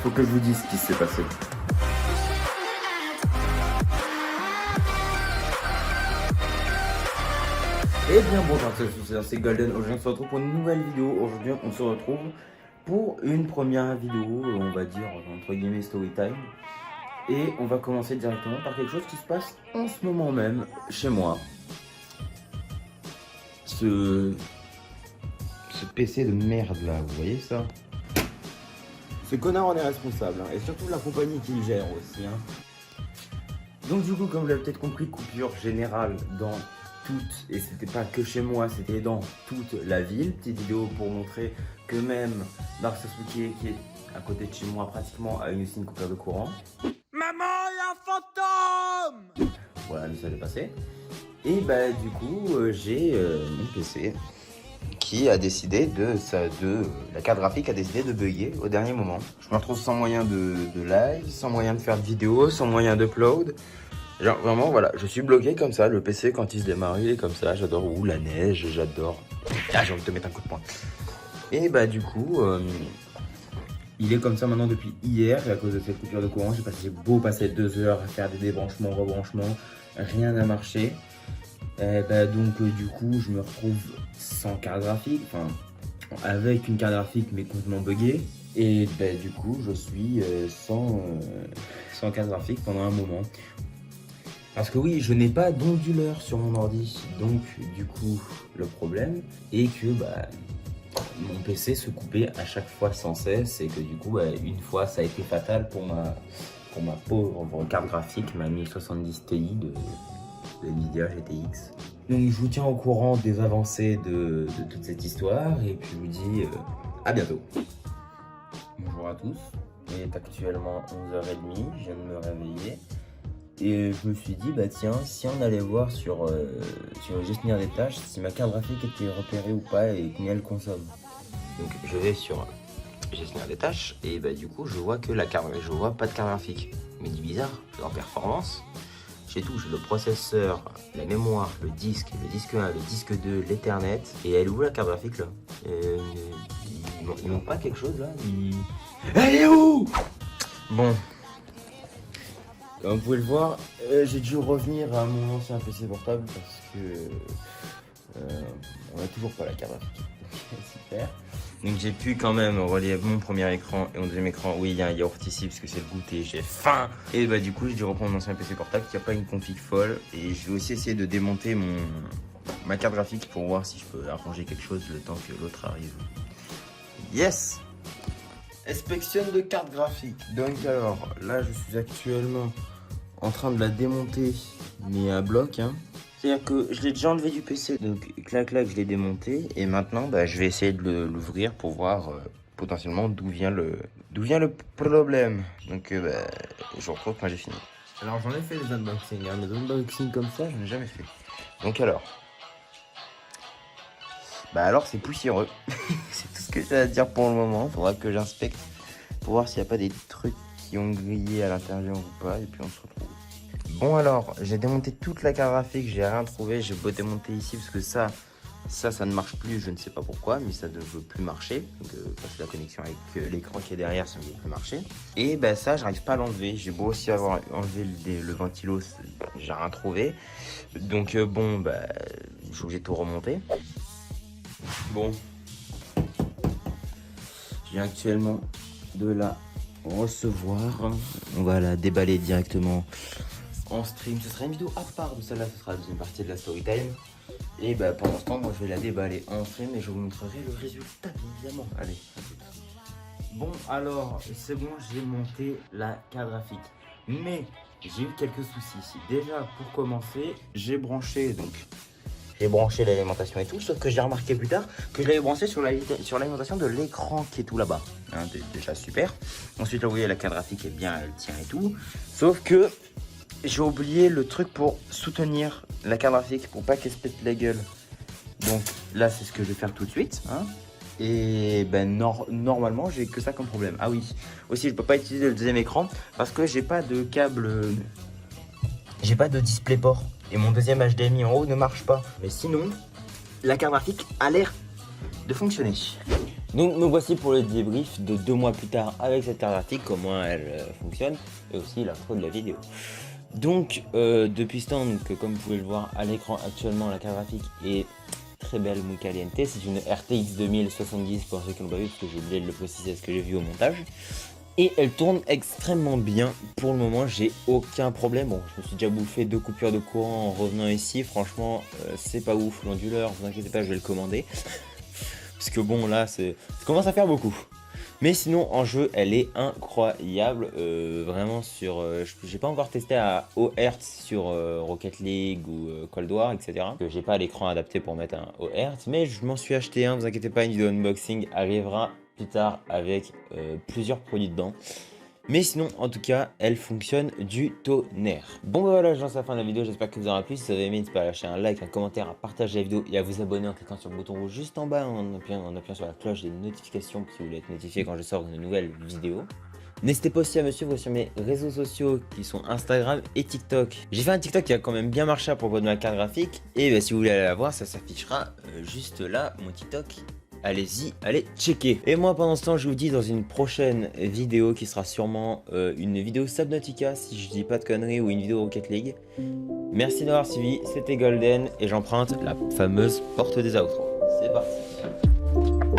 Faut que je vous dise ce qui s'est passé. Eh bien bonjour à tous, c'est Golden. Aujourd'hui on se retrouve pour une nouvelle vidéo. Aujourd'hui on se retrouve pour une première vidéo, on va dire entre guillemets story time. Et on va commencer directement par quelque chose qui se passe en ce moment même chez moi. Ce PC de merde là, vous voyez ça? Ce connard en est responsable, hein, et surtout la compagnie qui le gère aussi. Hein. Donc du coup, comme vous l'avez peut-être compris, coupure générale dans toute, et c'était pas que chez moi, c'était dans toute la ville. Petite vidéo pour montrer que même Marc Sasuke, qui est à côté de chez moi pratiquement, a eu aussi une coupure de courant. Maman, il y a un fantôme! Voilà, mais ça allait passer. Et bah du coup, j'ai mon PC qui a décidé la carte graphique a décidé de bugger au dernier moment. Je me retrouve sans moyen de live, sans moyen de faire de vidéo, sans moyen d'upload. Genre vraiment voilà, je suis bloqué comme ça. Le PC quand il se démarre, il est comme ça. J'adore la neige, j'adore. Ah, j'ai envie de te mettre un coup de poing. Et bah du coup, il est comme ça maintenant depuis hier. Et à cause de cette coupure de courant, j'ai beau passer 2 heures à faire des débranchements, rebranchements, rien n'a marché. Donc du coup je me retrouve sans carte graphique, enfin avec une carte graphique mais complètement buggée. Et du coup je suis sans carte graphique pendant un moment. Parce que oui, je n'ai pas d'onduleur sur mon ordi. Donc du coup le problème est que mon PC se coupait à chaque fois sans cesse. Et que du coup une fois ça a été fatal pour ma pauvre carte graphique, ma 1070 Ti de Nvidia GTX. Donc je vous tiens au courant des avancées de toute cette histoire et puis je vous dis à bientôt. Bonjour à tous, il est actuellement 11h30, je viens de me réveiller et je me suis dit tiens, si on allait voir sur le gestionnaire des tâches si ma carte graphique était repérée ou pas et combien elle consomme. Donc je vais sur gestionnaire des tâches et du coup je vois que je vois pas de carte graphique. Mais dit bizarre, je suis en performance. J'ai tout, j'ai le processeur, la mémoire, le disque 1, le disque 2, l'Ethernet. Et elle est où la carte graphique là? Il manque pas quelque chose là? Elle est où? Bon. Comme vous pouvez le voir, j'ai dû revenir à mon ancien PC portable parce que on a toujours pas la carte graphique. Super. Donc j'ai pu quand même relier mon premier écran et mon deuxième écran. Oui, il y a un yaourt ici parce que c'est le goûter, j'ai faim. Et du coup j'ai dû reprendre mon ancien PC portable qui n'a pas une config folle. Et je vais aussi essayer de démonter ma carte graphique pour voir si je peux arranger quelque chose le temps que l'autre arrive. Yes! Inspection de carte graphique. Donc alors, là je suis actuellement en train de la démonter, mais à bloc hein. C'est-à-dire que je l'ai déjà enlevé du PC, donc clac, je l'ai démonté. Et maintenant, je vais essayer de l'ouvrir pour voir potentiellement d'où vient le problème. Donc, je vous retrouve quand j'ai fini. Alors, j'en ai fait des unboxings, hein, mais des unboxings comme ça, je n'ai jamais fait. Donc alors c'est poussiéreux. C'est tout ce que j'ai à dire pour le moment. Il faudra que j'inspecte pour voir s'il n'y a pas des trucs qui ont grillé à l'intérieur ou pas. Et puis on se retrouve. Bon alors, j'ai démonté toute la carte graphique, j'ai rien trouvé, j'ai beau démonter ici parce que ça ne marche plus, je ne sais pas pourquoi, mais ça ne veut plus marcher. Donc parce que la connexion avec l'écran qui est derrière, ça ne veut plus marcher. Et ça, j'arrive pas à l'enlever. J'ai beau aussi avoir enlevé le ventilo, j'ai rien trouvé. Donc je suis obligé de tout remonter. Bon, j'ai actuellement de la recevoir. On va la déballer directement en stream. Ce sera une vidéo à part de celle-là, ce sera la deuxième partie de la story time. Et pour l'instant, moi je vais la déballer en stream et je vous montrerai le résultat, bien évidemment. Allez, à tout. Bon, alors, c'est bon, j'ai monté la carte graphique. Mais j'ai eu quelques soucis ici. Déjà, pour commencer, j'ai branché l'alimentation et tout, sauf que j'ai remarqué plus tard que je l'avais branché sur l'alimentation de l'écran qui est tout là-bas. Hein, déjà super. Ensuite, là, vous voyez, la carte graphique est bien, elle tient et tout. Sauf que j'ai oublié le truc pour soutenir la carte graphique pour pas qu'elle se pète la gueule. Donc là, c'est ce que je vais faire tout de suite. Hein. Et normalement, j'ai que ça comme problème. Ah oui, aussi, je peux pas utiliser le deuxième écran parce que j'ai pas de câble, j'ai pas de DisplayPort. Et mon deuxième HDMI en haut ne marche pas. Mais sinon, la carte graphique a l'air de fonctionner. Donc me voici pour le débrief de 2 mois plus tard avec cette carte graphique, comment elle fonctionne, et aussi l'intro de la vidéo. Donc depuis ce temps, comme vous pouvez le voir à l'écran actuellement, la carte graphique est très belle, muy caliente. C'est une RTX 2070 pour ceux qui n'ont pas vu, parce que j'ai oublié de le préciser, ce que j'ai vu au montage. Et elle tourne extrêmement bien. Pour le moment, j'ai aucun problème. Bon, je me suis déjà bouffé 2 coupures de courant en revenant ici. Franchement, c'est pas ouf l'onduleur. Vous inquiétez pas, je vais le commander. Parce que bon, là, ça commence à faire beaucoup. Mais sinon, en jeu, elle est incroyable. Vraiment sur... j'ai pas encore testé à haut hertz sur Rocket League ou Cold War, etc. Que j'ai pas l'écran adapté pour mettre un haut hertz. Mais je m'en suis acheté un. Vous inquiétez pas, une vidéo unboxing arrivera plus tard avec plusieurs produits dedans. Mais sinon, en tout cas, elle fonctionne du tonnerre. Bon bah voilà, je lance la fin de la vidéo, j'espère que vous en aurez plu. Si vous avez aimé, n'hésitez pas à lâcher un like, un commentaire, à partager la vidéo et à vous abonner en cliquant sur le bouton rouge juste en bas, en appuyant sur la cloche des notifications si vous voulez être notifié quand je sors une nouvelle vidéo. N'hésitez pas aussi à me suivre sur mes réseaux sociaux qui sont Instagram et TikTok. J'ai fait un TikTok qui a quand même bien marché à propos de ma carte graphique. Et bah, si vous voulez aller la voir, ça s'affichera juste là, mon TikTok. Allez-y, allez checker. Et moi pendant ce temps, je vous dis dans une prochaine vidéo qui sera sûrement une vidéo Subnautica si je dis pas de conneries, ou une vidéo Rocket League. Merci d'avoir suivi, c'était Golden et j'emprunte la fameuse porte des outros. C'est parti.